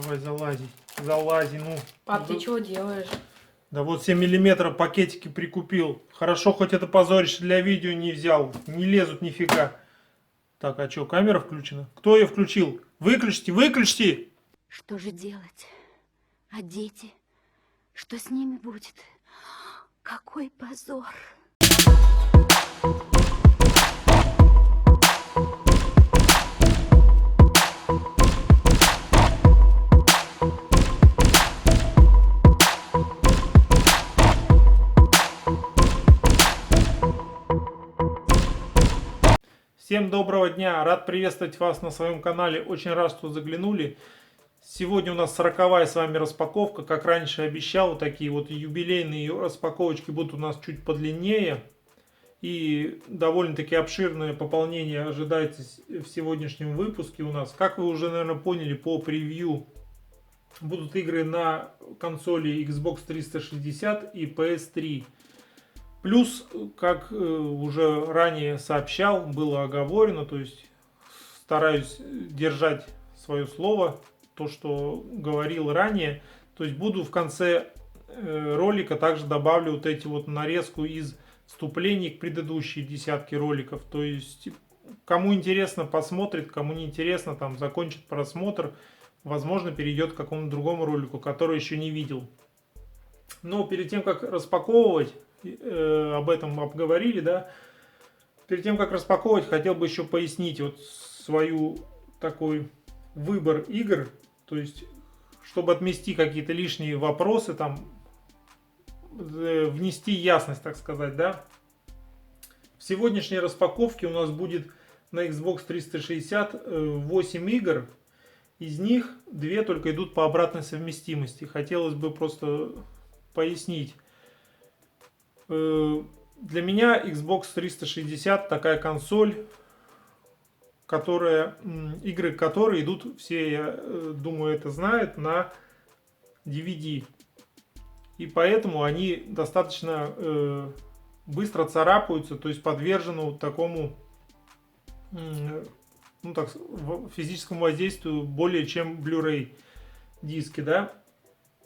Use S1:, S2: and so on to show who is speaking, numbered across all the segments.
S1: Давай залази. Залази, ну.
S2: Пап, ты чего делаешь?
S1: Да вот 7 миллиметров пакетики прикупил. Хорошо, хоть это позорище для видео не взял. Не лезут нифига. Так, а что, камера включена? Кто ее включил? Выключите, выключите!
S3: Что же делать? А дети? Что с ними будет? Какой позор!
S1: Всем доброго дня! Рад приветствовать вас на своем канале. Очень рад, что заглянули. Сегодня у нас 40-я с вами распаковка. Как раньше обещал, вот такие вот юбилейные распаковочки будут у нас чуть подлиннее. И довольно-таки обширное пополнение ожидается в сегодняшнем выпуске у нас. Как вы уже, наверное, поняли по превью, будут игры на консоли Xbox 360 и PS3. Плюс, как уже ранее сообщал, было оговорено, то есть стараюсь держать свое слово, то, что говорил ранее. То есть буду в конце ролика также добавлю вот эти вот нарезку из вступлений к предыдущей десятке роликов. То есть кому интересно, посмотрит, кому не интересно, там закончит просмотр, возможно, перейдет к какому-то другому ролику, который еще не видел. Но перед тем, как распаковывать, об этом обговорили, да. Перед тем, как распаковывать, хотел бы еще пояснить вот свою такой выбор игр. То есть, чтобы отмести какие-то лишние вопросы, там, внести ясность, так сказать, да. В сегодняшней распаковке у нас будет на Xbox 360 8 игр. Из них 2 только идут по обратной совместимости. Хотелось бы просто пояснить. Для меня Xbox 360 такая консоль, игры которые идут, все, я думаю, это знают, на DVD. И поэтому они достаточно быстро царапаются, то есть подвержены вот такому физическому воздействию более чем Blu-ray диски, да.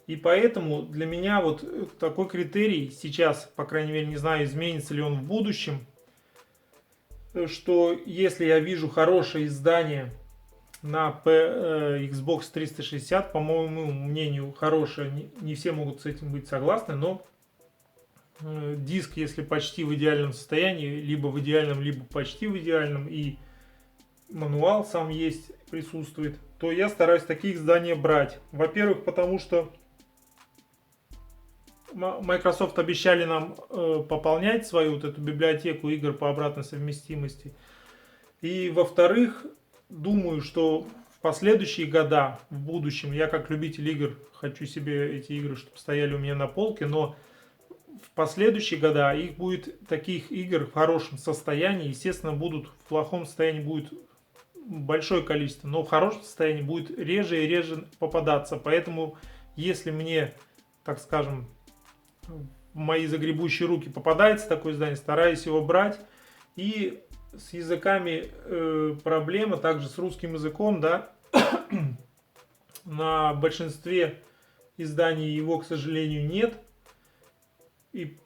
S1: И поэтому для меня вот такой критерий сейчас, по крайней мере, не знаю, изменится ли он в будущем, что если я вижу хорошее издание на Xbox 360, по моему мнению, хорошее, не все могут с этим быть согласны, но диск, если почти в идеальном состоянии, либо в идеальном, либо почти в идеальном, и мануал сам есть, присутствует, то я стараюсь такие издания брать. Во-первых, потому что Microsoft обещали нам пополнять свою вот эту библиотеку игр по обратной совместимости. И во-вторых, думаю, что в последующие года, в будущем, я как любитель игр хочу себе эти игры, чтобы стояли у меня на полке, но в последующие года их будет, таких игр в хорошем состоянии, естественно, будут в плохом состоянии будет большое количество, но в хорошем состоянии будет реже и реже попадаться. Поэтому, если мне, так скажем, в мои загребущие руки попадается такое издание, стараюсь его брать. И с языками проблема, также с русским языком, да, на большинстве изданий его, к сожалению, нет. И,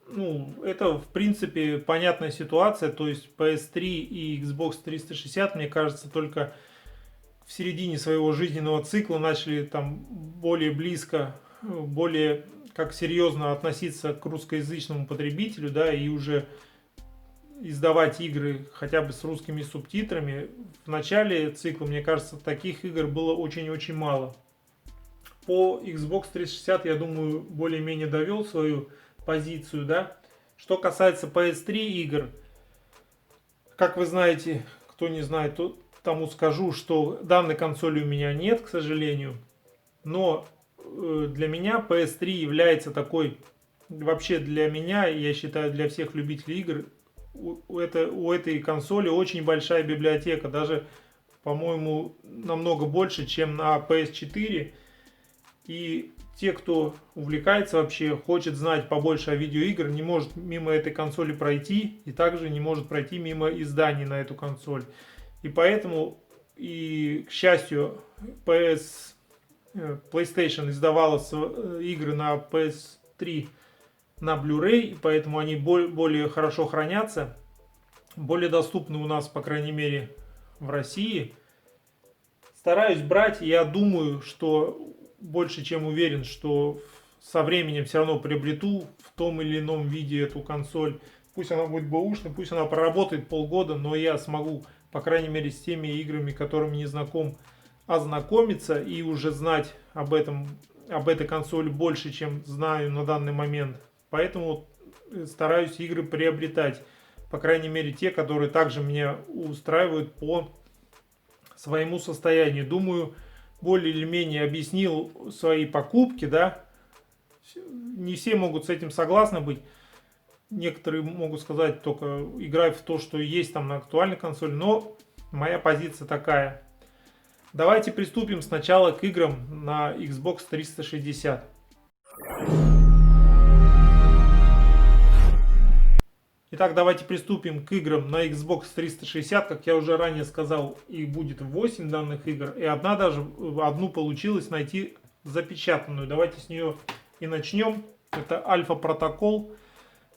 S1: это, в принципе, понятная ситуация, то есть PS3 и Xbox 360, мне кажется, только в середине своего жизненного цикла начали там более близко, более как серьезно относиться к русскоязычному потребителю, да, и уже издавать игры хотя бы с русскими субтитрами. В начале цикла, мне кажется, таких игр было очень-очень мало. По Xbox 360, я думаю, более-менее довел свою позицию, да. Что касается PS3 игр, как вы знаете, кто не знает, то тому скажу, что данной консоли у меня нет, к сожалению, но для меня PS3 является такой, вообще для меня, я считаю, для всех любителей игр, у этой консоли очень большая библиотека, даже, по-моему, намного больше, чем на PS4. И те, кто увлекается вообще, хочет знать побольше о видеоиграх, не может мимо этой консоли пройти, и также не может пройти мимо изданий на эту консоль. И поэтому, и к счастью, PlayStation издавала игры на PS3 на Blu-ray, поэтому они более хорошо хранятся, более доступны у нас, по крайней мере, в России. Стараюсь брать, я думаю, что больше чем уверен, что со временем все равно приобрету в том или ином виде эту консоль. Пусть она будет бэушной, пусть она проработает полгода, но я смогу, по крайней мере, с теми играми, которыми не знаком, ознакомиться и уже знать об этой консоли больше, чем знаю на данный момент. Поэтому стараюсь игры приобретать, по крайней мере, те, которые также меня устраивают по своему состоянию. Думаю, более или менее объяснил свои покупки, да. Не все могут с этим согласны быть. Некоторые могут сказать, только играй в то, что есть там на актуальной консоли, но моя позиция такая. Давайте приступим сначала к играм на Xbox 360. Итак, давайте приступим к играм на Xbox 360. Как я уже ранее сказал, их будет 8 данных игр. И одну получилось найти запечатанную. Давайте с нее и начнем. Это Alpha Protocol.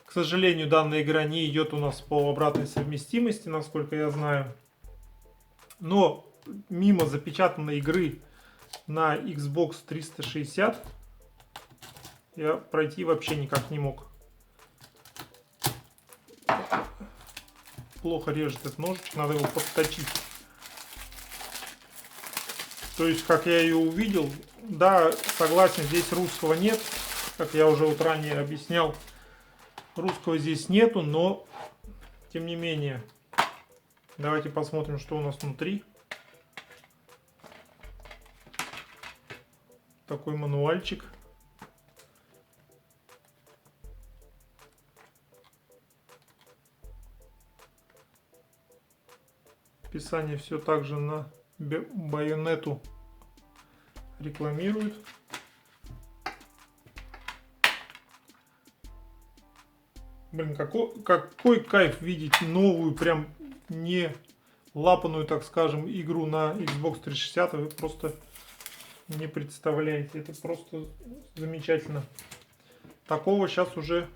S1: К сожалению, данная игра не идет у нас по обратной совместимости, насколько я знаю. Но мимо запечатанной игры на Xbox 360 я пройти вообще никак не мог. Плохо режет этот ножичек, надо его подточить. То есть, как я ее увидел, да, согласен, здесь русского нет. Как я уже вот ранее объяснял, русского здесь нету, но тем не менее. Давайте посмотрим, что у нас внутри. Такой мануальчик. Описание все так же на Байонету рекламирует. Блин, какой кайф видеть новую, прям не лапаную, так скажем, игру на Xbox 360. Вы просто не представляете. Это просто замечательно. Такого сейчас уже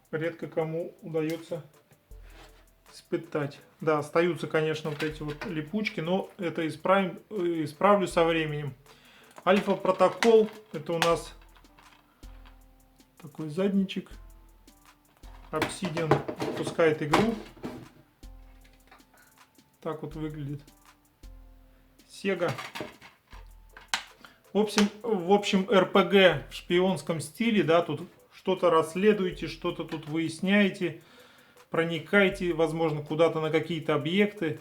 S1: редко кому удается испытать. Да, остаются, конечно, вот эти вот липучки, но это исправлю со временем. Alpha Protocol, это у нас такой задничек. Obsidian пускает игру. Так вот выглядит. Sega. В общем, RPG в шпионском стиле, да, тут что-то расследуете, что-то тут выясняете, проникаете, возможно, куда-то на какие-то объекты.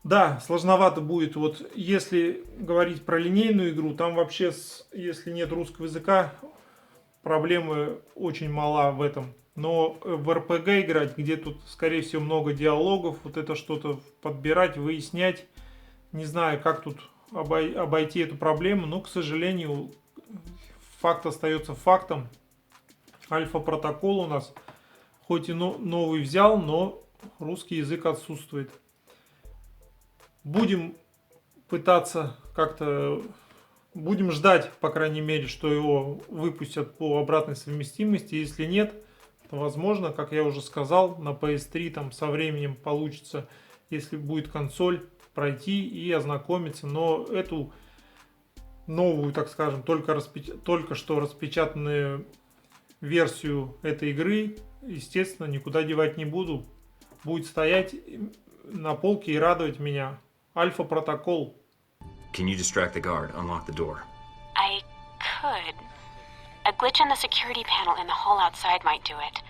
S1: Да, сложновато будет, вот если говорить про линейную игру, там вообще, если нет русского языка, проблемы очень мала в этом. Но в RPG играть, где тут, скорее всего, много диалогов, вот это что-то подбирать, выяснять, не знаю, как тут обойти эту проблему, но, к сожалению, факт остается фактом. Alpha Protocol у нас хоть и новый взял, но русский язык отсутствует. Будем пытаться как-то... Будем ждать, по крайней мере, что его выпустят по обратной совместимости. Если нет, то, возможно, как я уже сказал, на PS3 там со временем получится, если будет консоль, пройти и ознакомиться. Но эту новую, так скажем, только что распечатанную версию этой игры, естественно, никуда девать не буду. Будет стоять на полке и радовать меня. Alpha Protocol.
S2: Can you distract the guard? Unlock the door.
S4: I could. A glitch in the security panel in the hall outside might do it.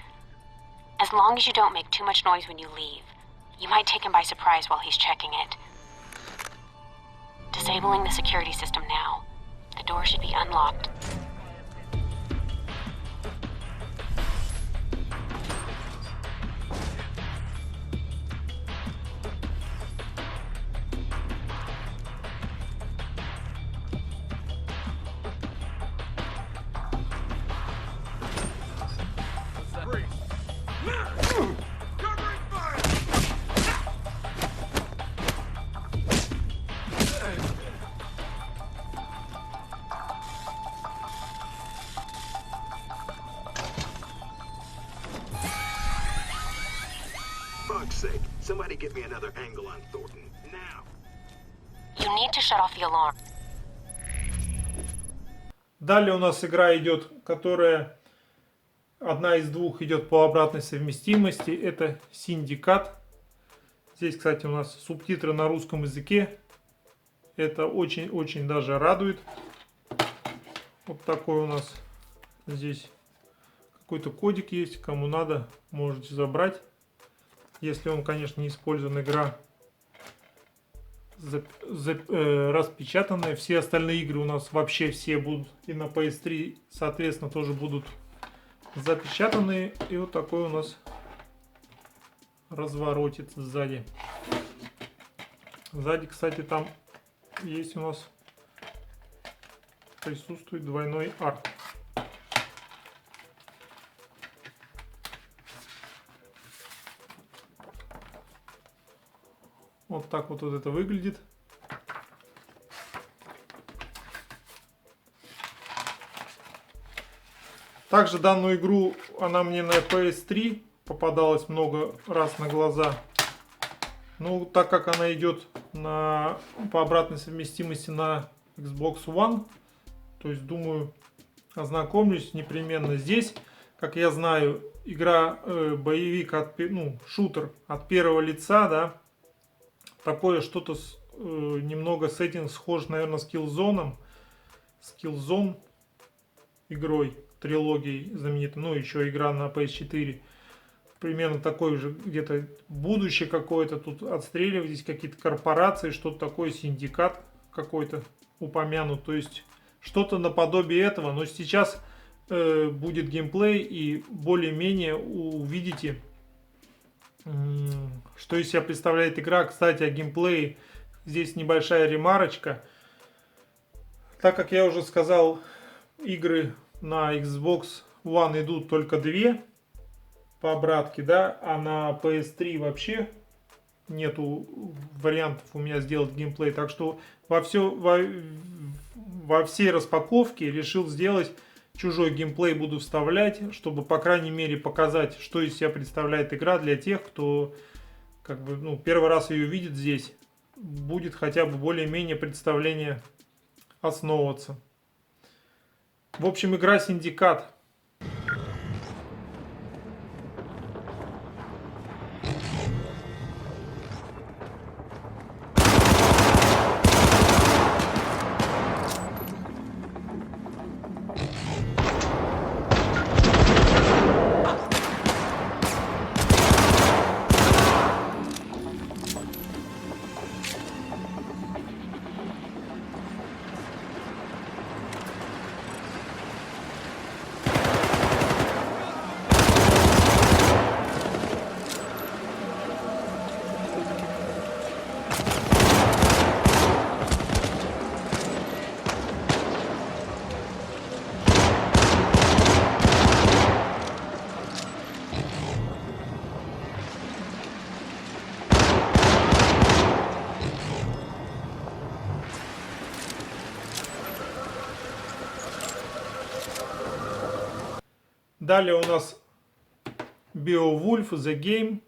S4: As long as you don't make too much noise when you leave. You might take him by surprise while he's checking it. Disabling the security system now. The door should be unlocked.
S5: fuck's sake, somebody get me another angle on Thornton, now.
S4: You need to shut off the alarm.
S1: Далее у нас игра идет, которая одна из двух идет по обратной совместимости. Это Syndicate. Здесь, кстати, у нас субтитры на русском языке. Это очень-очень даже радует. Вот такой у нас здесь какой-то кодик есть. Кому надо, можете забрать. Если он, конечно, не использован, игра распечатанная. Все остальные игры у нас вообще все будут и на PS3, соответственно, тоже будут запечатанные. И вот такой у нас разворотится сзади. Сзади, кстати, там есть у нас, присутствует двойной арт. Вот так вот это выглядит. Также данную игру, она мне на PS3 попадалась много раз на глаза. Ну, так как она идет по обратной совместимости на Xbox One, то есть, думаю, ознакомлюсь непременно здесь. Как я знаю, игра боевик, шутер от первого лица, да, такое что-то немного сеттинг схож, наверное, с Killzone игрой, трилогией знаменитой, ну, еще игра на PS4. Примерно такой же, где-то будущее какое-то, тут отстреливаетесь, какие-то корпорации, что-то такое, Syndicate какой-то упомянут, то есть что-то наподобие этого, но сейчас будет геймплей и более-менее увидите, что из себя представляет игра. Кстати, о геймплее здесь небольшая ремарочка. Так как я уже сказал, игры на Xbox One идут только 2 по обратке, да, а на PS3 вообще нету вариантов у меня сделать геймплей. Так что во всей распаковке решил сделать чужой геймплей, буду вставлять, чтобы, по крайней мере, показать, что из себя представляет игра для тех, кто первый раз ее видит здесь. Будет хотя бы более-менее представление основываться. В общем, игра Syndicate. Далее у нас Beowulf The Game.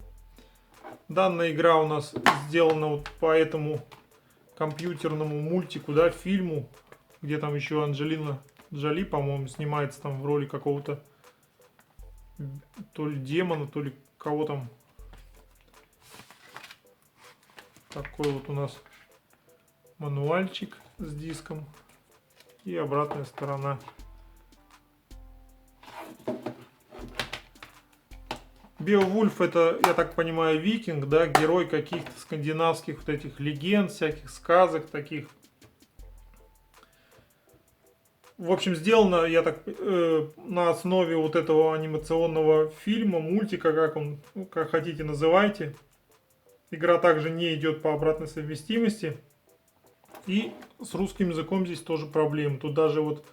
S1: Данная игра у нас сделана вот по этому компьютерному мультику, да, фильму, где там еще Анджелина Джоли, по-моему, снимается там в роли какого-то то ли демона, то ли кого там. Такой вот у нас мануальчик с диском и обратная сторона. Beowulf — это, я так понимаю, викинг, да, герой каких-то скандинавских вот этих легенд, всяких сказок таких. В общем, сделано, на основе вот этого анимационного фильма, мультика, как хотите называйте. Игра также не идет по обратной совместимости. И с русским языком здесь тоже проблемы. Тут даже вот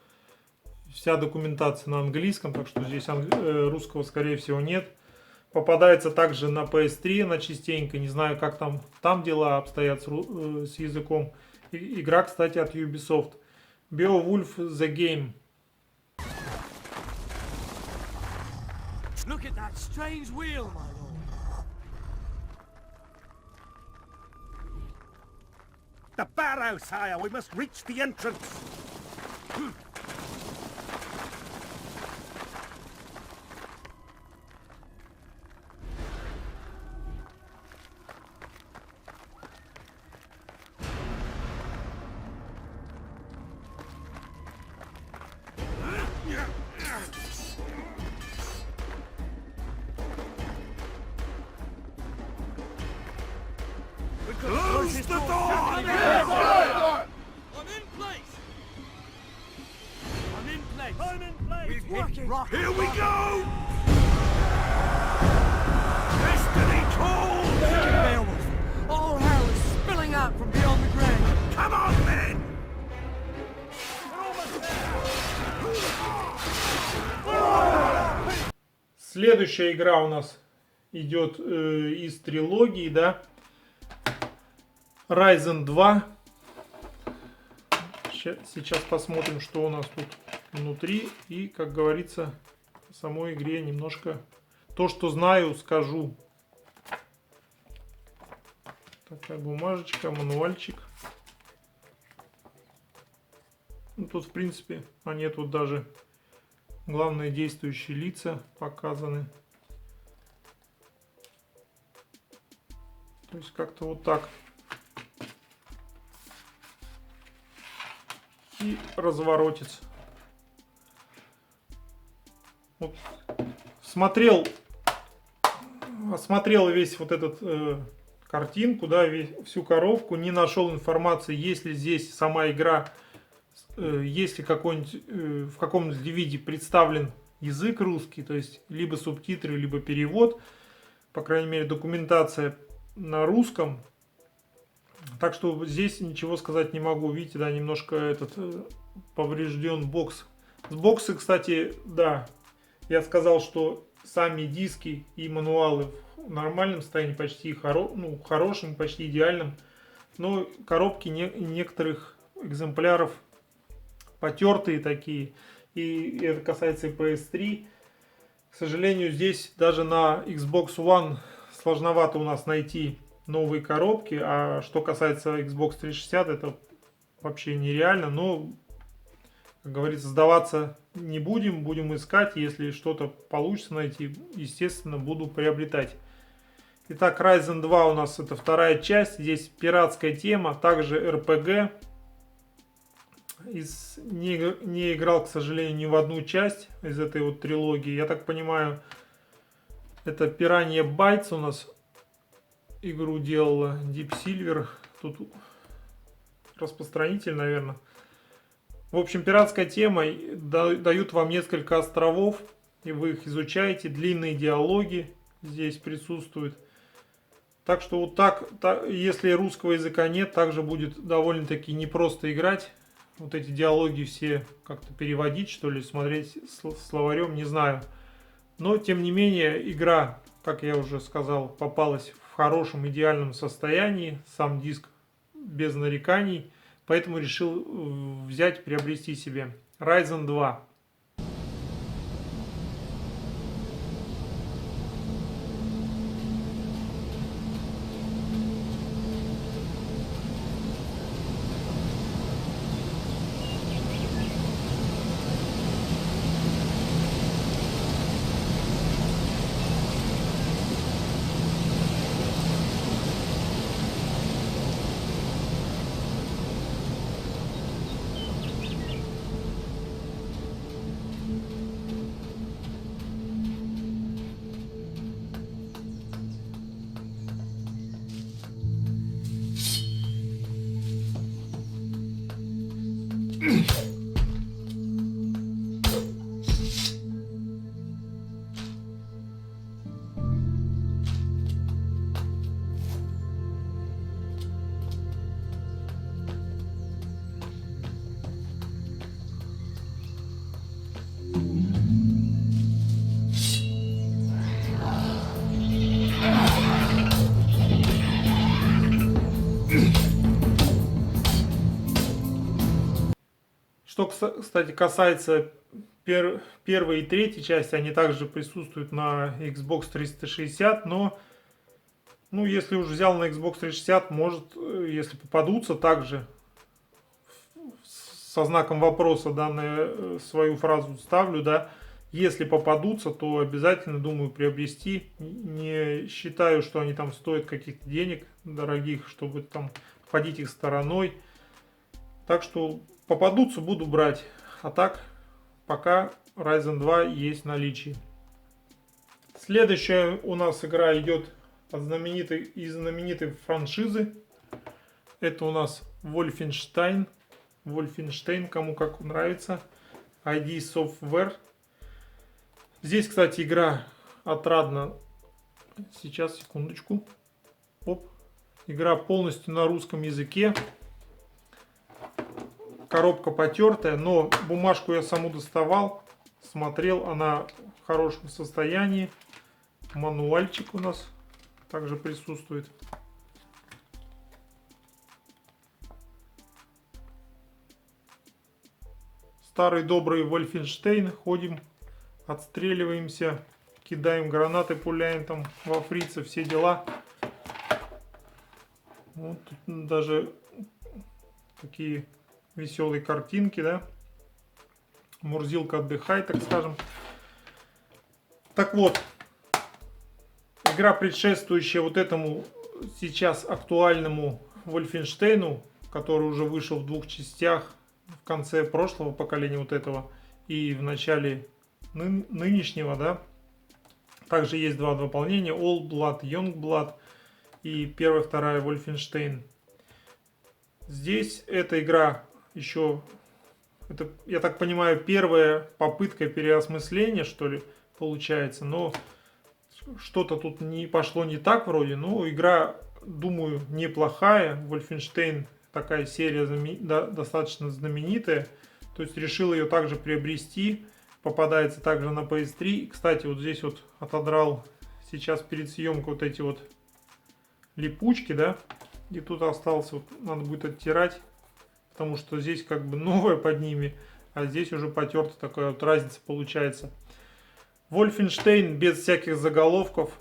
S1: вся документация на английском, так что здесь русского, скорее всего, нет. Попадается также на PS3, она частенько, не знаю, как там дела обстоят с языком. Игра, кстати, от Ubisoft. Beowulf The Game.
S6: Look at that strange wheel, my lord.
S5: The barrow, sire. We must reach the entrance. Close the door!
S6: I'm in place! I'm in place! I'm in place!
S5: Here we go! Destiny calls!
S6: Beowulf! All hell is spilling out from beyond the grave!
S5: Come on, men!
S1: Следующая игра у нас идет из трилогии, да. Ryzen 2. Сейчас посмотрим, что у нас тут внутри. И, как говорится, в самой игре немножко то, что знаю, скажу. Такая бумажечка, мануальчик. Ну, тут, в принципе, они тут даже главные действующие лица показаны. То есть как-то вот так. И разворотец. Вот. Осмотрел весь вот этот картинку, да, всю коробку. Не нашел информации, есть ли здесь сама игра, есть ли какой-нибудь в каком-нибудь виде представлен язык русский, то есть либо субтитры, либо перевод. По крайней мере, документация на русском. Так что здесь ничего сказать не могу. Видите, да, немножко этот поврежден бокс. С бокса, кстати, да, я сказал, что сами диски и мануалы в нормальном состоянии, почти хорошем, почти идеальном. Но коробки некоторых экземпляров потертые такие. И это касается и PS3. К сожалению, здесь даже на Xbox One сложновато у нас найти новые коробки, а что касается Xbox 360, это вообще нереально, но, как говорится, сдаваться не будем, будем искать, если что-то получится найти, естественно, буду приобретать. Итак, Ryzen 2 у нас это вторая часть, здесь пиратская тема, также RPG. Не играл, к сожалению, ни в одну часть из этой вот трилогии, я так понимаю, это Piranha Bytes у нас игру делала Deep Silver. Тут распространитель, наверное. В общем, пиратская тема. Дают вам несколько островов, и вы их изучаете. Длинные диалоги здесь присутствуют. Так что вот так, если русского языка нет, также будет довольно-таки непросто играть. Вот эти диалоги все как-то переводить, что ли, смотреть словарем, не знаю. Но, тем не менее, игра, как я уже сказал, попалась в хорошем, идеальном состоянии. Сам диск без нареканий. Поэтому решил взять, приобрести себе Ryzen 2. Что, кстати, касается первой и третьей части, они также присутствуют на Xbox 360, но Ну, если уж взял на Xbox 360, может, если попадутся, также со знаком вопроса данную свою фразу ставлю, да. Если попадутся, то обязательно, думаю, приобрести. Не считаю, что они там стоят каких-то денег дорогих, чтобы там ходить их стороной. Так что попадутся, буду брать. А так, пока Ryzen 2 есть в наличии. Следующая у нас игра идет от знаменитой франшизы. Это у нас Wolfenstein. Wolfenstein, кому как нравится. ID Software. Здесь, кстати, игра отрадна. Сейчас, секундочку. Оп. Игра полностью на русском языке. Коробка потертая, но бумажку я саму доставал. Смотрел, она в хорошем состоянии. Мануальчик у нас также присутствует. Старый добрый Wolfenstein. Ходим, отстреливаемся, кидаем гранаты, пуляем там во фрица, все дела. Вот тут даже такие веселые картинки, да. Мурзилка отдыхай, так скажем. Так вот, игра, предшествующая вот этому сейчас актуальному Wolfenstein'у, который уже вышел в двух частях, в конце прошлого поколения вот этого и в начале нынешнего, да. Также есть два дополнения: Old Blood, Young Blood и первая, вторая Wolfenstein. Здесь эта игра еще, это, я так понимаю, первая попытка переосмысления, что ли, получается. Но что-то тут не пошло не так вроде. Но игра, думаю, неплохая. Wolfenstein такая серия достаточно знаменитая. То есть решил ее также приобрести. Попадается также на PS3. Кстати, вот здесь вот отодрал сейчас перед съемкой вот эти вот липучки, да. И тут остался, вот, надо будет оттирать. Потому что здесь как бы новое под ними. А здесь уже потерто, такая вот разница получается. Wolfenstein без всяких заголовков.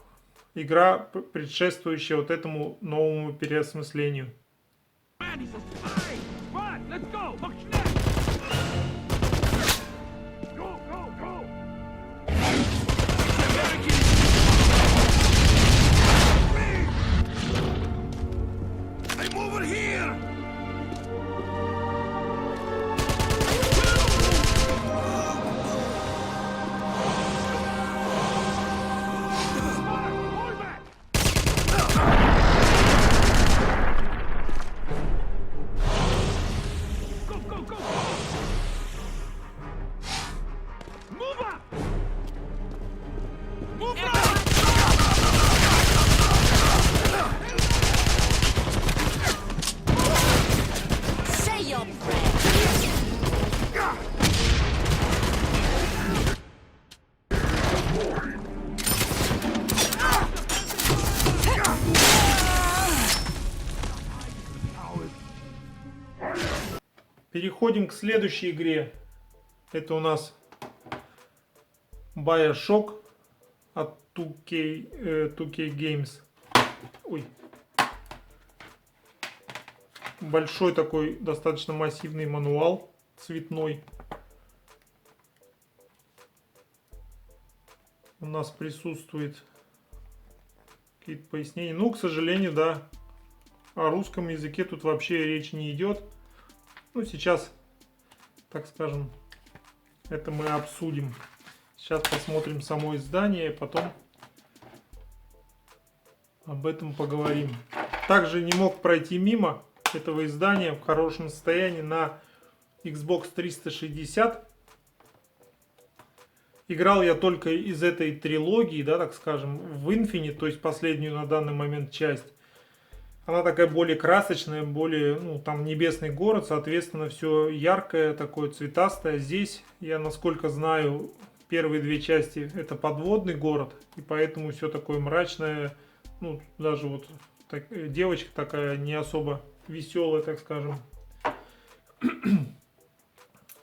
S1: Игра, предшествующая вот этому новому переосмыслению. Переходим к следующей игре. Это у нас BioShock от 2K Games. Ой. Большой такой, достаточно массивный мануал цветной. У нас присутствует какие-то пояснения. Ну, к сожалению, да, о русском языке тут вообще речь не идет. Ну, сейчас, так скажем, это мы обсудим. Сейчас посмотрим само издание, потом об этом поговорим. Также не мог пройти мимо этого издания в хорошем состоянии на Xbox 360. Играл я только из этой трилогии, да, так скажем, в Infinite, то есть последнюю на данный момент часть. Она такая более красочная, более, ну, там небесный город, соответственно, все яркое, такое цветастое. Здесь, я насколько знаю, первые две части это подводный город, и поэтому все такое мрачное. Ну, даже вот девочка такая не особо веселая, так скажем.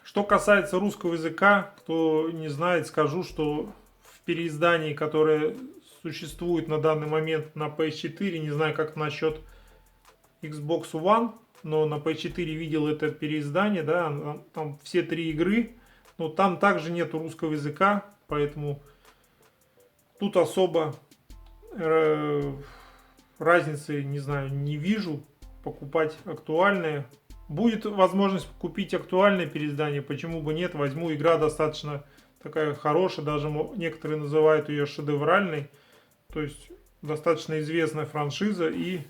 S1: Что касается русского языка, кто не знает, скажу, что в переиздании, которое существует на данный момент на PS4. Не знаю, как насчет Xbox One, но на PS4 видел это переиздание, да, там все 3 игры, но там также нет русского языка, поэтому тут особо разницы, не знаю, не вижу. Покупать актуальные. Будет возможность купить актуальное переиздание, почему бы нет, возьму. Игра достаточно такая хорошая, даже некоторые называют ее шедевральной. То есть достаточно известная франшиза и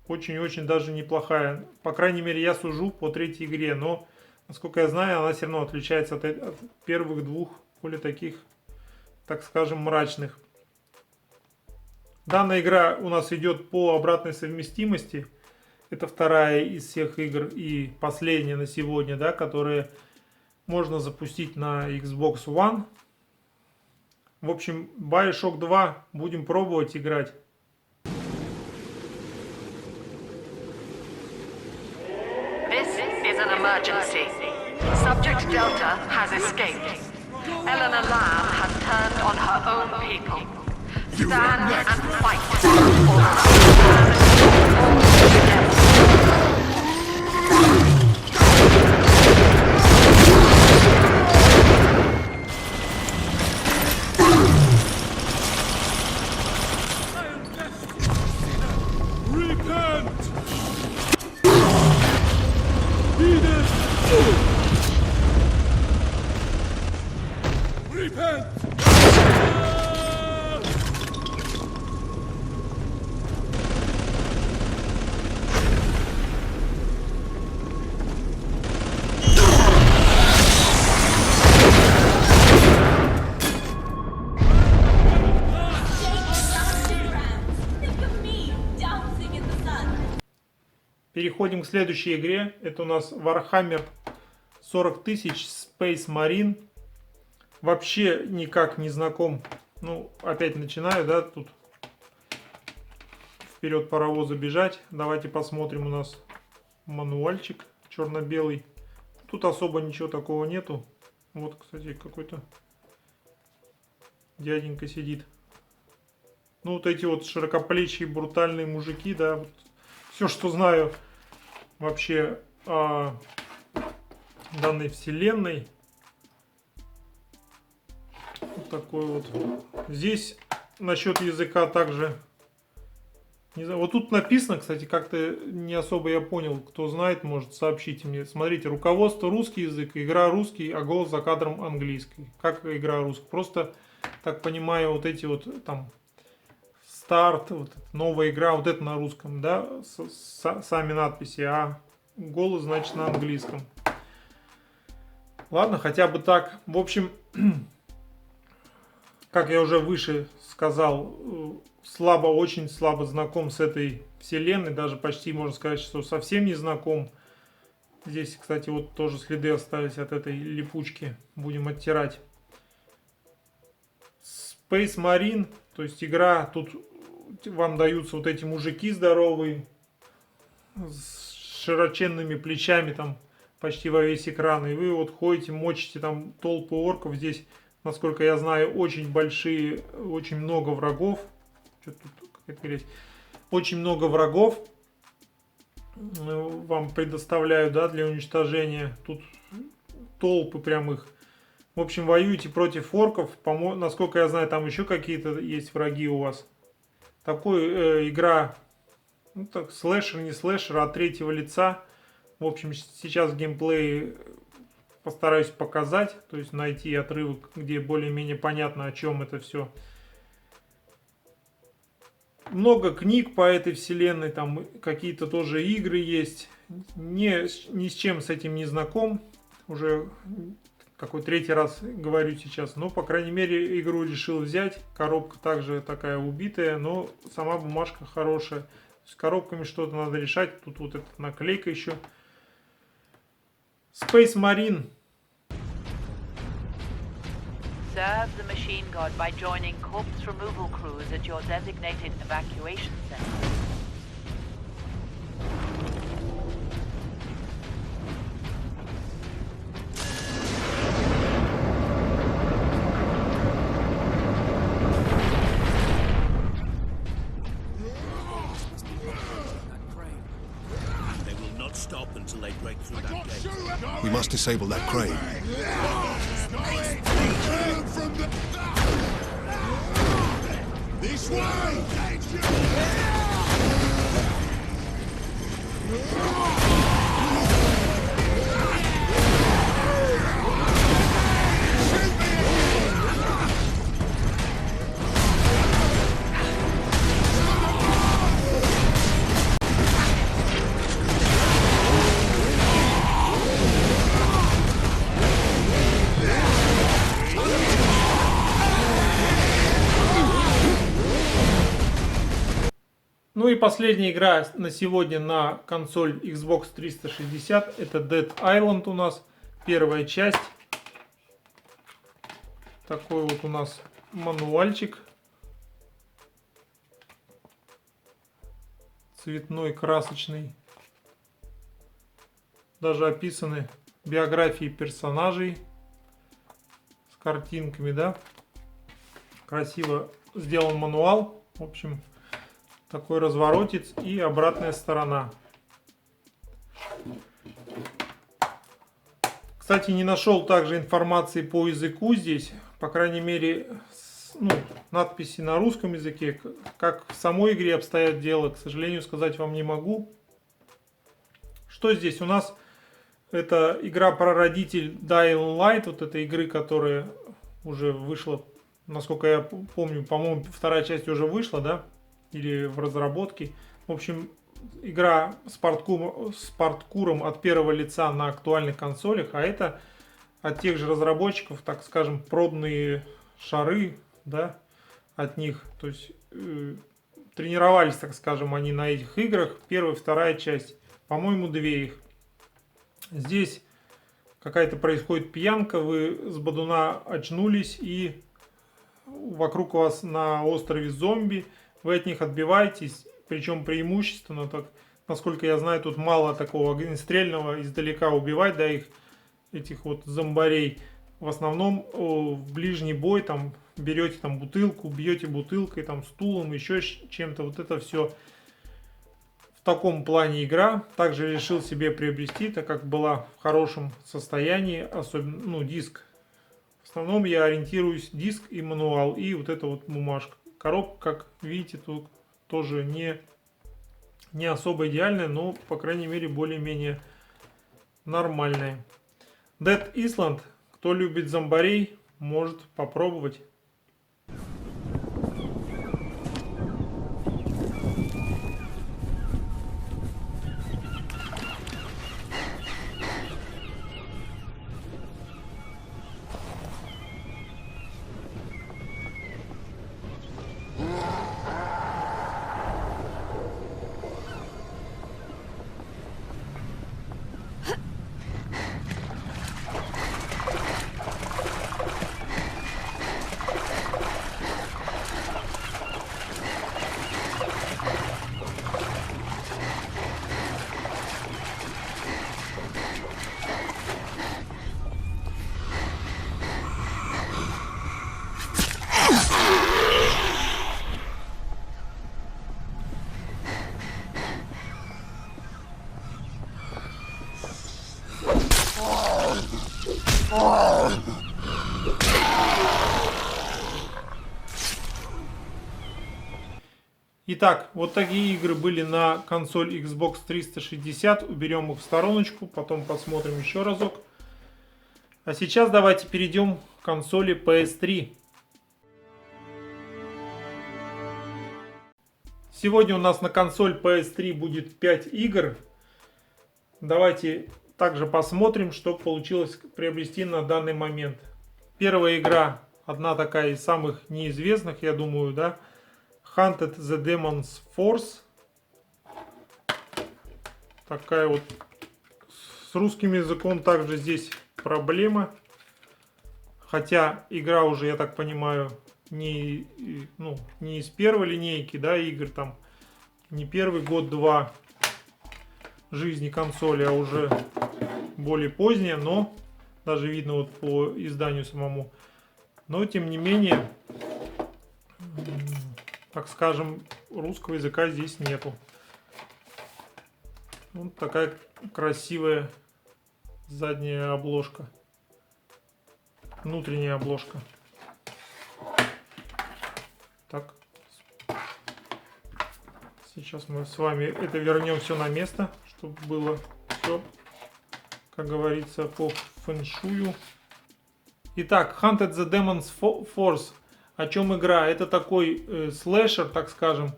S1: очень-очень даже неплохая. По крайней мере, я сужу по 3-й игре, но, насколько я знаю, она все равно отличается от первых 2, более таких, так скажем, мрачных. Данная игра у нас идет по обратной совместимости. Это 2-я из всех игр и последняя на сегодня, да, которые можно запустить на Xbox One. В общем, BioShock 2 будем пробовать играть.
S7: This is an emergency. Subject Delta has escaped. Eleanor Lamb has turned on her own people. Stand and fight.
S1: Переходим к следующей игре. Это у нас Warhammer 40 000 Space Marine. Вообще никак не знаком. Ну, опять начинаю, да, тут вперед паровоза бежать. Давайте посмотрим, у нас мануальчик черно-белый. Тут особо ничего такого нету. Вот, кстати, какой-то дяденька сидит. Ну, вот эти вот широкоплечие брутальные мужики, да, вот. Все, что знаю вообще о данной вселенной. Вот такой вот. Здесь насчет языка также. Не знаю, вот тут написано, кстати, как-то не особо я понял. Кто знает, может, сообщите мне. Смотрите, руководство русский язык, игра русский, а голос за кадром английский. Как игра русский? Просто, так понимаю, вот эти вот там... Старт, вот, новая игра, вот это на русском, да, сами надписи, а голос, значит, на английском. Ладно, хотя бы так. В общем, как я уже выше сказал, очень слабо знаком с этой вселенной, даже почти можно сказать, что совсем не знаком. Здесь, кстати, вот тоже следы остались от этой липучки, будем оттирать. Space Marine, то есть игра, тут вам даются вот эти мужики здоровые, с широченными плечами там почти во весь экран. И вы вот ходите, мочите там толпы орков. Здесь, насколько я знаю, очень большие, очень много врагов. Что-то тут какая-то грязь. Очень много врагов вам предоставляют, да, для уничтожения. Тут толпы прям их. В общем, воюете против орков. Насколько я знаю, там еще какие-то есть враги у вас. Такой игра, ну так, слэшер, не слэшер, а от 3-го лица. В общем, сейчас геймплей постараюсь показать. То есть найти отрывок, где более-менее понятно, о чем это все. Много книг по этой вселенной. Там какие-то тоже игры есть. Ни с чем с этим не знаком. Уже... Какой 3-й раз говорю сейчас. Но, по крайней мере, игру решил взять. Коробка также такая убитая, но сама бумажка хорошая. С коробками что-то надо решать. Тут вот эта наклейка еще. Space Marine.
S7: Serve the machine god by joining corpse removal crews at your designated evacuation center.
S8: stop until they break through that gate.
S9: We must disable that crane.
S8: This way!
S1: Ну и последняя игра на сегодня на консоль Xbox 360. Это Dead Island у нас. Первая часть. Такой вот у нас мануальчик. Цветной, красочный. Даже описаны биографии персонажей. С картинками, да. Красиво сделан мануал. В общем, такой разворотец и обратная сторона. Кстати, не нашел также информации по языку здесь. По крайней мере, надписи на русском языке. Как в самой игре обстоят дела, к сожалению, сказать вам не могу. Что здесь? У нас это игра прародитель Dying Light. Вот этой игры, которая уже вышла, насколько я помню, по-моему, вторая часть уже вышла, да? Или в разработке. В общем, игра с паркуром от первого лица на актуальных консолях, а это от тех же разработчиков, так скажем, пробные шары, да, от них. То есть тренировались, так скажем, они на этих играх. Первая, вторая часть, по-моему, две их. Здесь какая-то происходит пьянка, вы с бодуна очнулись, и вокруг вас на острове зомби. Вы от них отбиваетесь, причем преимущественно, так, насколько я знаю, тут мало такого огнестрельного издалека убивать, да, этих вот зомбарей. В основном в ближний бой там берете там бутылку, бьете бутылкой, там стулом, еще чем-то. Вот это все в таком плане игра. Также решил себе приобрести, так как была в хорошем состоянии, особенно, диск. В основном я ориентируюсь диск и мануал, и вот эта вот бумажка. Коробка, как видите, тут тоже не особо идеальная, но, по крайней мере, более-менее нормальная. Dead Island, кто любит зомбарей, может попробовать. Итак, вот такие игры были на консоль Xbox 360. Уберем их в стороночку, потом посмотрим еще разок. А сейчас давайте перейдем к консоли PS3. Сегодня у нас на консоль PS3 будет 5 игр. Давайте также посмотрим, что получилось приобрести на данный момент. Первая игра, одна такая из самых неизвестных, я думаю, да. Hunted the Demon's Force. Такая вот. С русским языком также здесь проблема. Хотя игра уже, я так понимаю, не из первой линейки, да, игр там. Не первый год-два жизни консоли, а уже более поздняя, но даже видно вот по изданию самому. Но тем не менее, так скажем, русского языка здесь нету. Вот такая красивая задняя обложка. Внутренняя обложка. Так. Сейчас мы с вами это вернем все на место, чтобы было все, как говорится, по фэншую. Итак, Hunted the Demon's Force. О чем игра? Это такой слэшер, так скажем,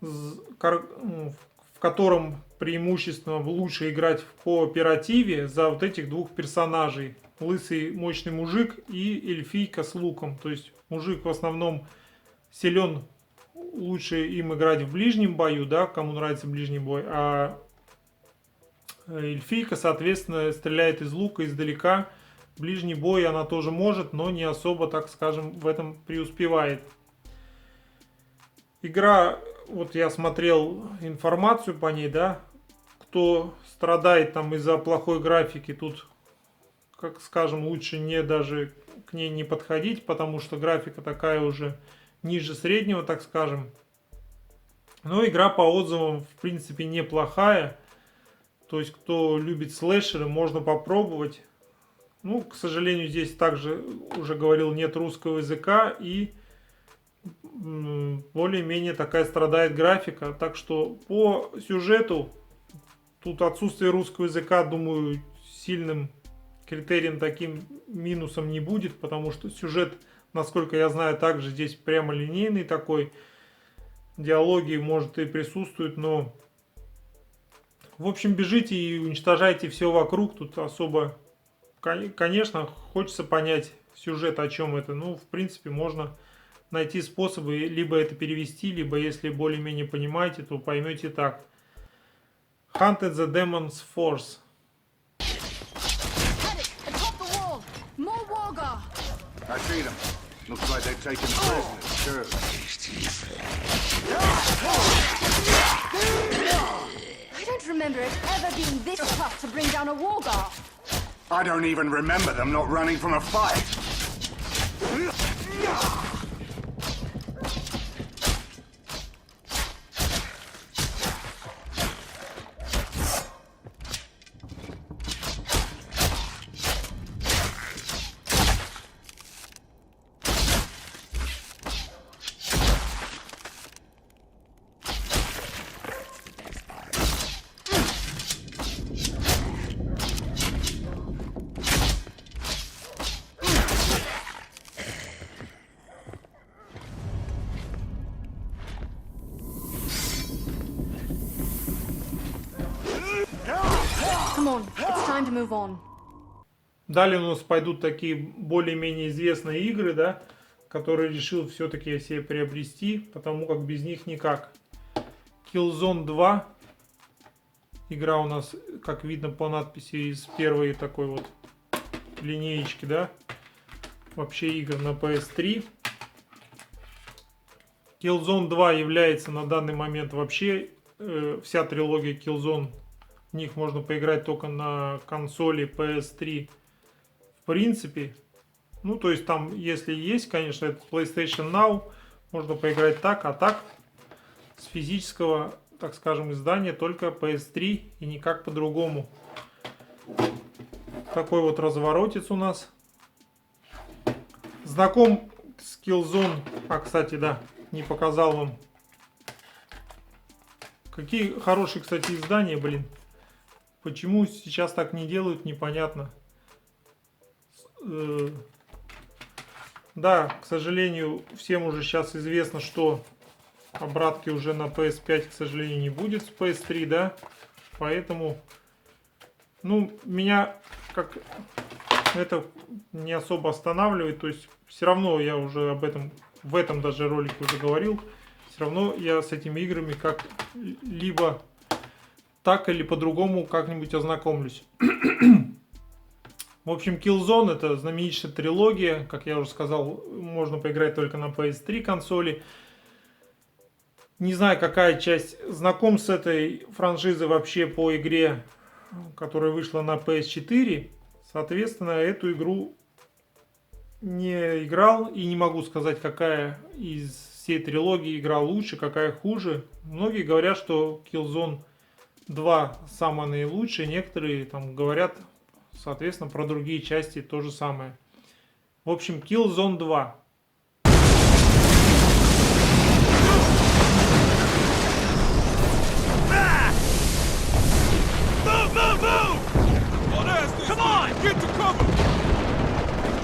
S1: в котором преимущественно лучше играть в кооперативе за вот этих двух персонажей. Лысый мощный мужик и эльфийка с луком. То есть мужик в основном силен, лучше им играть в ближнем бою, да, кому нравится ближний бой. А эльфийка, соответственно, стреляет из лука издалека. Ближний бой она тоже может, но не особо, так скажем, в этом преуспевает. Игра, вот я смотрел информацию по ней, да, кто страдает там из-за плохой графики, тут, как скажем, лучше не даже к ней не подходить, потому что графика такая уже ниже среднего, так скажем. Но игра по отзывам, в принципе, неплохая. То есть, кто любит слэшеры, можно попробовать. Ну, к сожалению, здесь также, уже говорил, нет русского языка и более-менее такая страдает графика. Так что по сюжету тут отсутствие русского языка, думаю, сильным критерием, таким минусом не будет, потому что сюжет, насколько я знаю, также здесь прямо линейный такой. Диалоги, может, и присутствуют, но в общем, бежите и уничтожайте все вокруг. Тут особо, конечно, хочется понять сюжет, о чем это. Ну, в принципе, можно найти способы либо это перевести, либо, если более-менее понимаете, то поймете так. Hunted the Demon's Force.
S5: I see them. Looks like they've taken prisoners, sure.
S3: I don't remember it ever being this tough to bring down a Wargar.
S5: I don't even remember them not running from a fight.
S1: Далее у нас пойдут такие более-менее известные игры, да, которые решил все-таки себе приобрести, потому как без них никак. Killzone 2. Игра у нас, как видно по надписи, из первой такой вот линеечки, да. Вообще игр на PS3. Killzone 2 является на данный момент вообще вся трилогия Killzone. В них можно поиграть только на консоли PS3. В принципе, ну то есть там, если есть, конечно, это PlayStation Now, можно поиграть так, а так с физического, так скажем, издания только PS3 и никак по-другому. Такой вот разворотец у нас. Знаком с Killzone, кстати, да, не показал вам. Какие хорошие, кстати, издания, блин. Почему сейчас так не делают, непонятно. Да, к сожалению, всем уже сейчас известно, что обратки уже на PS5, к сожалению, не будет с PS3, да. Поэтому, ну, меня как это не особо останавливает. То есть, все равно я уже об этом, в этом даже ролике уже говорил. Все равно я с этими играми как либо так или по-другому как-нибудь ознакомлюсь. В общем, Killzone — это знаменитая трилогия. Как я уже сказал, можно поиграть только на PS3 консоли. Не знаю, какая часть знаком с этой франшизой вообще по игре, которая вышла на PS4. Соответственно, эту игру не играл и не могу сказать, какая из всей трилогии игра лучше, какая хуже. Многие говорят, что Killzone 2 самые наилучшие, некоторые там говорят, соответственно, про другие части то же самое. В общем, Killzone 2.
S6: Come on! Get to cover!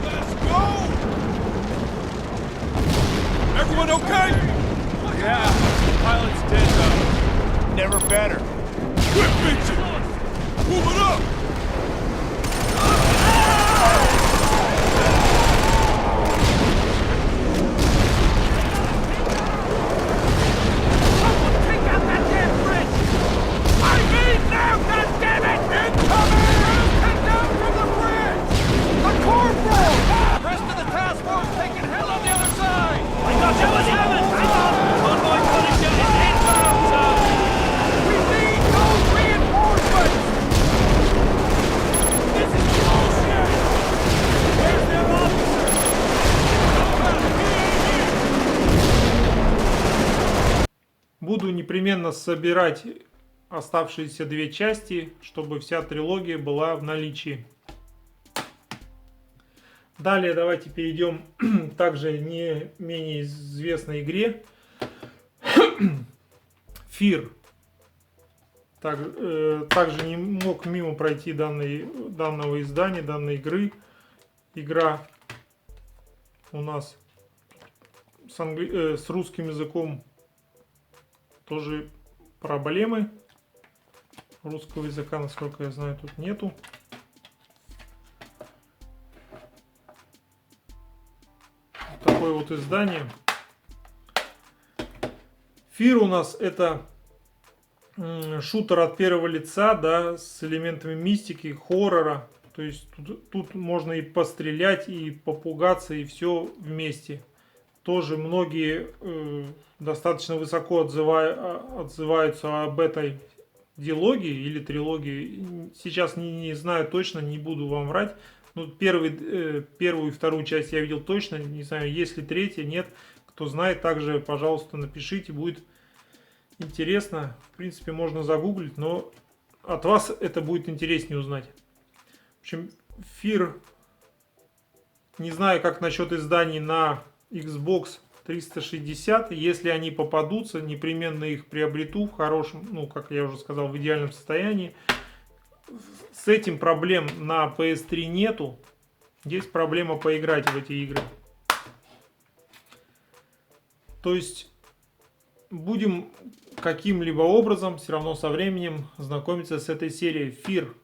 S6: Let's go! Everyone okay? Yeah. Pilot's dead though. Never better. Quit bitching! Move it up! Someone take out that damn bridge! I mean now, goddammit! Incoming! Take down from the bridge! The corporal! Rest of the task force taking hell on the other side! I got you, what's happening? Convoy pulling down his inbound, sir! We need those reinforcements! This is bullshit! Where's their officer?
S1: Буду непременно собирать оставшиеся 2 части, чтобы вся трилогия была в наличии. Далее давайте перейдем также не менее известной игре Fear. Также не мог мимо пройти данного издания, данной игры. Игра у нас с русским языком тоже проблемы. Русского языка, насколько я знаю, тут нету. Такое вот издание. Fear у нас это шутер от первого лица, да, с элементами мистики, хоррора. То есть тут можно и пострелять, и попугаться, и все вместе. Тоже многие достаточно высоко отзываются об этой дилогии или трилогии. Сейчас не знаю точно, не буду вам врать. Ну, первую и вторую часть я видел точно. Не знаю, есть ли третья, нет. Кто знает, также, пожалуйста, напишите. Будет интересно. В принципе, можно загуглить, но от вас это будет интереснее узнать. В общем, Fear. Не знаю, как насчет изданий на Xbox 360. Если они попадутся, непременно их приобрету в хорошем, ну, как я уже сказал, в идеальном состоянии. С этим проблем на PS3 нету. Есть проблема поиграть в эти игры. То есть будем каким-либо образом все равно со временем знакомиться с этой серией Fear.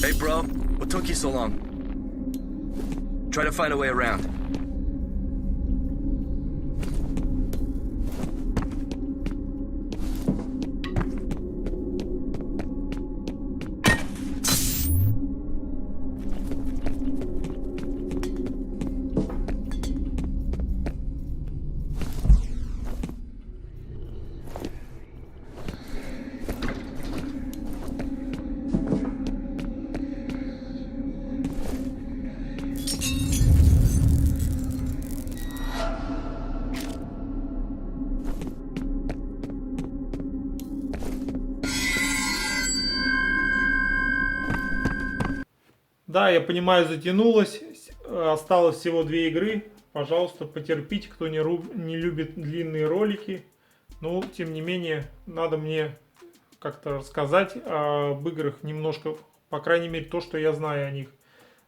S10: Hey bro, what took you so long? Try to find a way around.
S1: Да, я понимаю, затянулось. Осталось всего 2 игры. Пожалуйста, потерпите, кто не любит длинные ролики. Но, тем не менее, надо мне как-то рассказать об играх немножко, по крайней мере, то, что я знаю о них.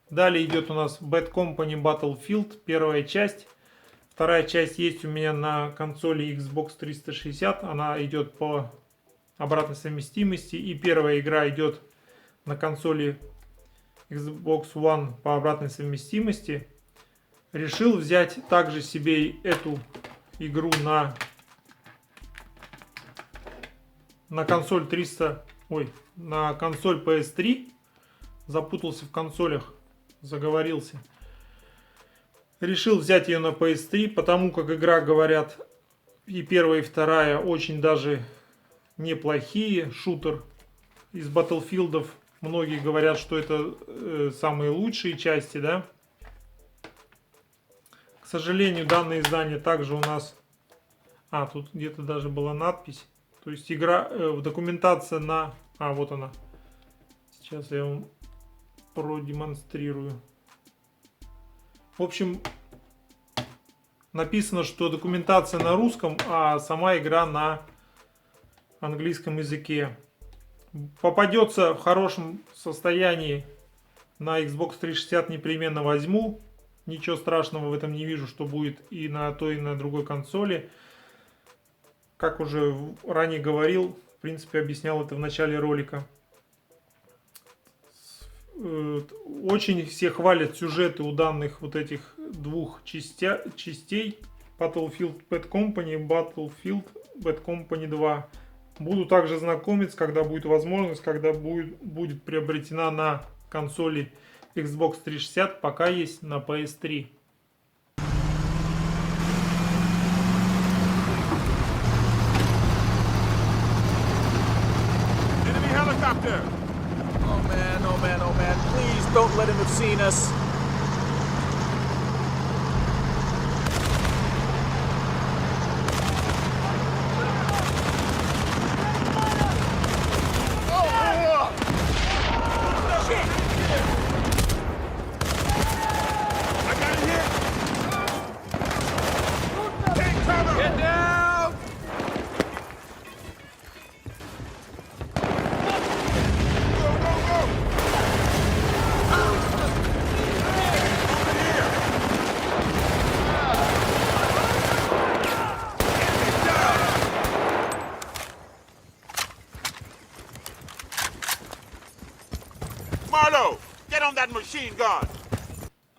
S1: Далее идет у нас Bad Company Battlefield, первая часть. Вторая часть есть у меня на консоли Xbox 360. Она идет по обратной совместимости. И первая игра идет на консоли Xbox One по обратной совместимости. Решил взять также себе эту игру на консоль на консоль PS3. Запутался в консолях, заговорился. Решил взять ее на PS3, потому как игра, говорят, и первая, и вторая очень даже неплохие. Шутер из Battlefield'ов. Многие говорят, что это самые лучшие части, да. К сожалению, данное издание также у нас... тут где-то даже была надпись. То есть игра, документация на... вот она. Сейчас я вам продемонстрирую. В общем, написано, что документация на русском, а сама игра на английском языке. Попадется в хорошем состоянии на Xbox 360, непременно возьму. Ничего страшного в этом не вижу, что будет и на той, и на другой консоли. Как уже ранее говорил, в принципе, объяснял это в начале ролика. Очень все хвалят сюжеты у данных вот этих двух частей. Battlefield Bad Company, Battlefield Bad Company 2. Буду также знакомиться, когда будет возможность, когда будет приобретена на консоли Xbox 360, пока есть на PS3.
S6: Enemy helicopter! Oh man, oh man, oh man. Please don't let him have seen us.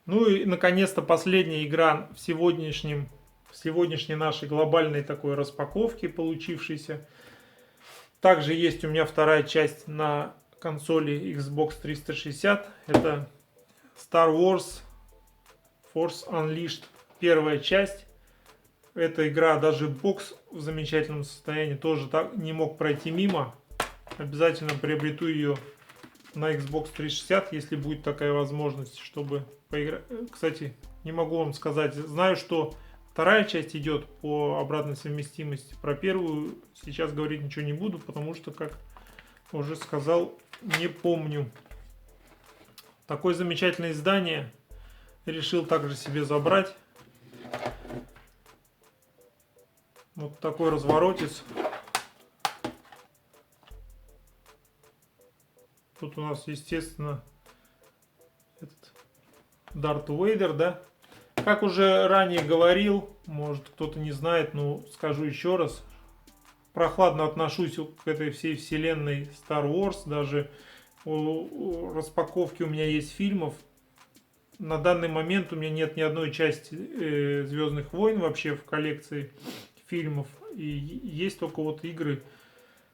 S1: Ну и наконец-то последняя игра в сегодняшней нашей глобальной такой распаковке получившейся. Также есть у меня вторая часть на консоли Xbox 360. Это Star Wars Force Unleashed. Первая часть. Эта игра, даже бокс в замечательном состоянии, тоже так не мог пройти мимо. Обязательно приобрету ее на Xbox 360, если будет такая возможность, чтобы поиграть. Кстати, не могу вам сказать. Знаю, что вторая часть идет по обратной совместимости. Про первую сейчас говорить ничего не буду, потому что, как уже сказал, не помню. Такое замечательное издание решил также себе забрать. Вот такой разворотец. Тут у нас, естественно, этот Дарт Вейдер, да? Как уже ранее говорил, может кто-то не знает, но скажу еще раз. Прохладно отношусь к этой всей вселенной Star Wars. Даже у распаковки у меня есть фильмов. На данный момент у меня нет ни одной части Звездных войн вообще в коллекции фильмов. И есть только вот игры.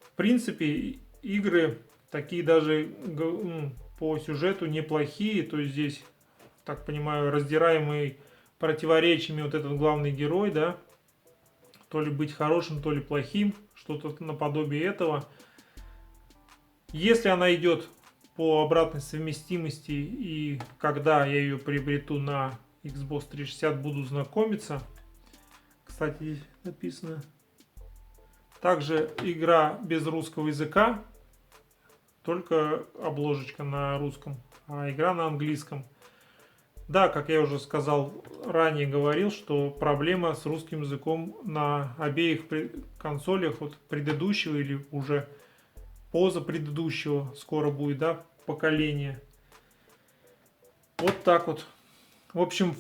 S1: В принципе, игры такие даже по сюжету неплохие. То есть здесь, так понимаю, раздираемый противоречиями вот этот главный герой, да. То ли быть хорошим, то ли плохим. Что-то наподобие этого. Если она идет по обратной совместимости и когда я ее приобрету на Xbox 360, буду знакомиться. Кстати, здесь написано. Также игра без русского языка. Только обложечка на русском, а игра на английском. Да, как я уже сказал, ранее говорил, что проблема с русским языком на обеих консолях, вот предыдущего или уже позапредыдущего скоро будет, да, поколение. Вот так вот. В общем,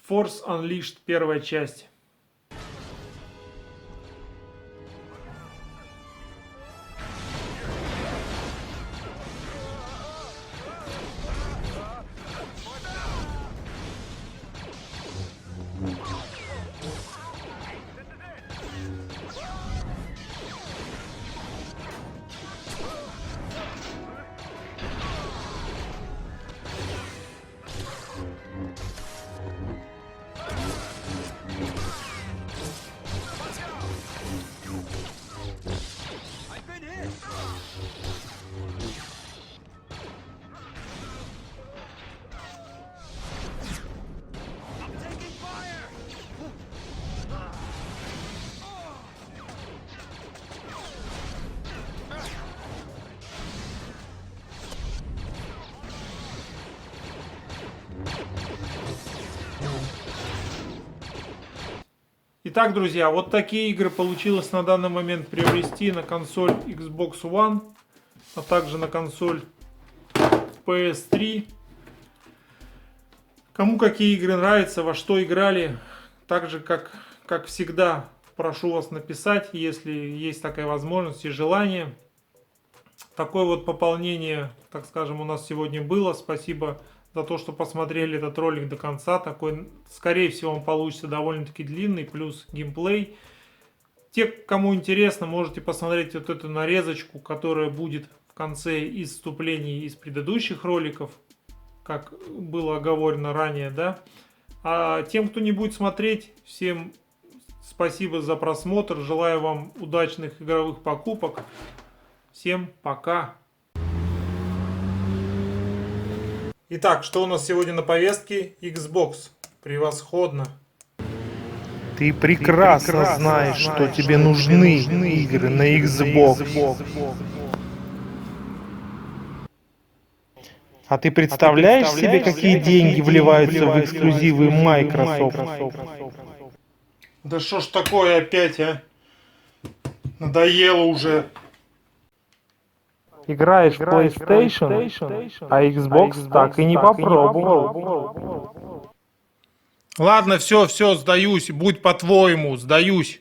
S1: Force Unleashed первая часть. Итак, друзья, вот такие игры получилось на данный момент приобрести на консоль Xbox One, а также на консоль PS3. Кому какие игры нравятся, во что играли, так же как всегда, прошу вас написать, если есть такая возможность и желание. Такое вот пополнение, так скажем, у нас сегодня было. Спасибо за то, что посмотрели этот ролик до конца. Такой, скорее всего, он получится довольно-таки длинный, плюс геймплей. Те, кому интересно, можете посмотреть вот эту нарезочку, которая будет в конце из вступлений из предыдущих роликов, как было оговорено ранее, да. А тем, кто не будет смотреть, всем спасибо за просмотр. Желаю вам удачных игровых покупок. Всем пока. Итак, что у нас сегодня на повестке? Xbox. Превосходно.
S11: Ты прекрасно знаешь, что тебе нужны игры на Xbox. А ты представляешь себе, какие деньги вливаются в эксклюзивы Microsoft?
S1: Да что ж такое опять, а? Надоело уже.
S11: Играешь в PlayStation, а Xbox так и не попробовал.
S1: Ладно, все, сдаюсь. Будь по-твоему, сдаюсь.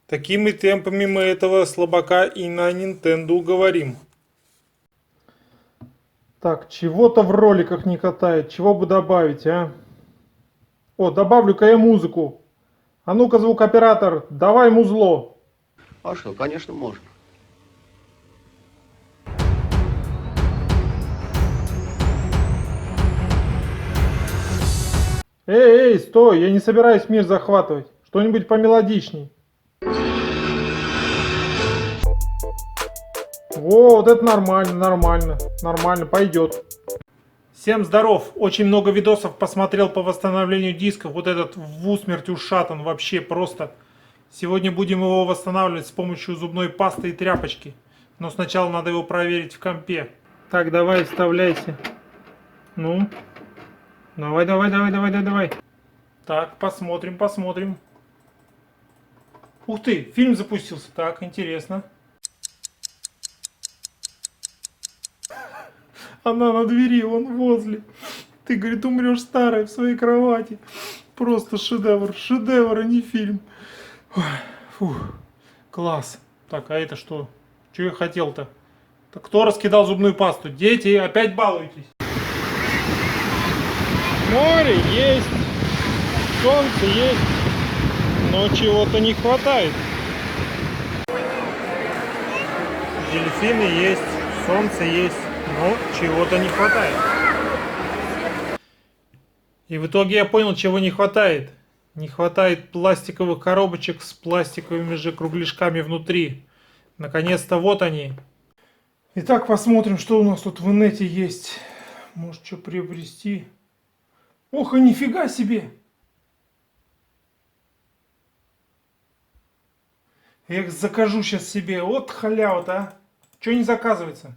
S1: Такими темпами мы этого слабака и на Nintendo уговорим. Так, чего-то в роликах не хватает. Чего бы добавить, а? О, добавлю-ка я музыку. А ну-ка, звукооператор, давай музло.
S12: А что, конечно, можно.
S1: Эй, стой, я не собираюсь мир захватывать. Что-нибудь помелодичней. О, вот это нормально, пойдет. Всем здоров, очень много видосов посмотрел по восстановлению дисков. Вот этот в усмерть ушатан вообще просто. Сегодня будем его восстанавливать с помощью зубной пасты и тряпочки. Но сначала надо его проверить в компе. Так, давай, вставляйся. Ну... Давай. Так, посмотрим. Ух ты, фильм запустился. Так, интересно. Она на двери, он возле. Ты, говорит, умрешь старая в своей кровати. Просто шедевр, а не фильм. Фу, класс. Так, а это что? Что я хотел-то? Так кто раскидал зубную пасту? Дети, опять балуетесь. Море есть, солнце есть, но чего-то не хватает. Дельфины есть, солнце есть, но чего-то не хватает. И в итоге я понял, чего не хватает. Не хватает пластиковых коробочек с пластиковыми же кругляшками внутри. Наконец-то вот они. Итак, посмотрим, что у нас тут в инете есть. Может, что приобрести. Ох, и нифига себе! Я их закажу сейчас себе. Вот халява-то, а! Чего не заказывается?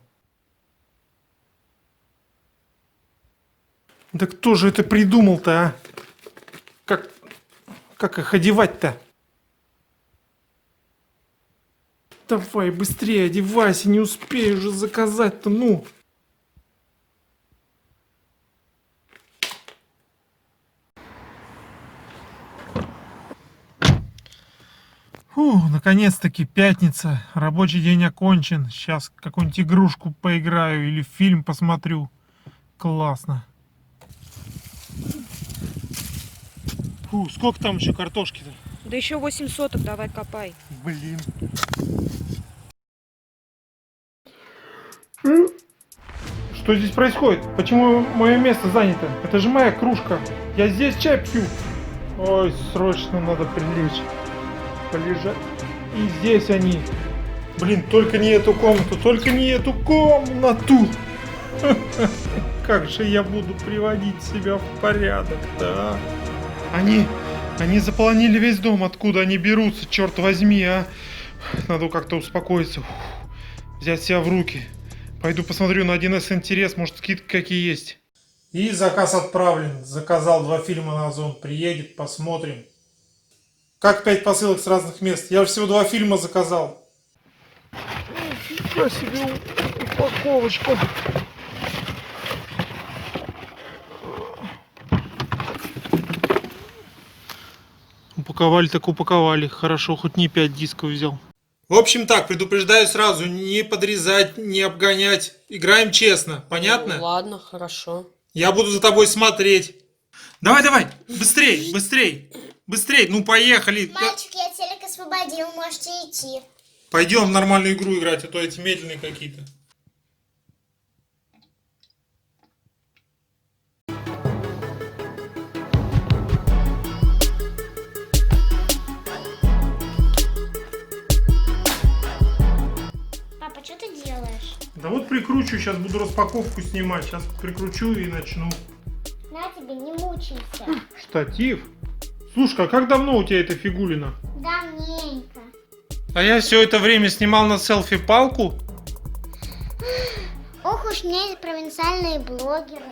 S1: Да кто же это придумал-то, а? Как их одевать-то? Давай, быстрее одевайся, не успею уже заказать-то, ну! Фу, наконец-таки пятница, рабочий день окончен. Сейчас какую-нибудь игрушку поиграю или фильм посмотрю. Классно. Фу, сколько там еще картошки-то?
S13: Да еще 8 соток, давай копай.
S1: Блин. Что здесь происходит? Почему мое место занято? Это же моя кружка. Я здесь чай пью. Ой, срочно надо прилечь. Полежать. И здесь они. Блин, только не эту комнату, Как же я буду приводить себя в порядок-то, а? Они заполонили весь дом. Откуда они берутся, черт возьми, а? Надо как-то успокоиться. Взять себя в руки. Пойду посмотрю на 1С интерес, может скидки какие есть. И заказ отправлен. Заказал 2 фильма на Озон. Приедет, посмотрим. Как 5 посылок с разных мест? Я же всего 2 фильма заказал.
S11: Нифига себе упаковочку. Упаковали так упаковали. Хорошо, хоть не 5 дисков взял.
S1: В общем так, предупреждаю сразу, не подрезать, не обгонять. Играем честно, понятно?
S14: Ну, ладно, хорошо.
S1: Я буду за тобой смотреть. Давай, давай, быстрей, быстрей, быстрей, ну поехали.
S15: Мальчик, я телек освободил, можете идти.
S1: Пойдем в нормальную игру играть, а то эти медленные какие-то.
S15: Папа, что ты делаешь?
S1: Да вот прикручу, сейчас буду распаковку снимать, сейчас прикручу и начну.
S15: На тебе, не мучайся.
S1: Штатив? Слушай, а как давно у тебя эта фигулина?
S15: Давненько.
S1: А я все это время снимал на селфи-палку?
S15: Ох уж мне провинциальные блогеры.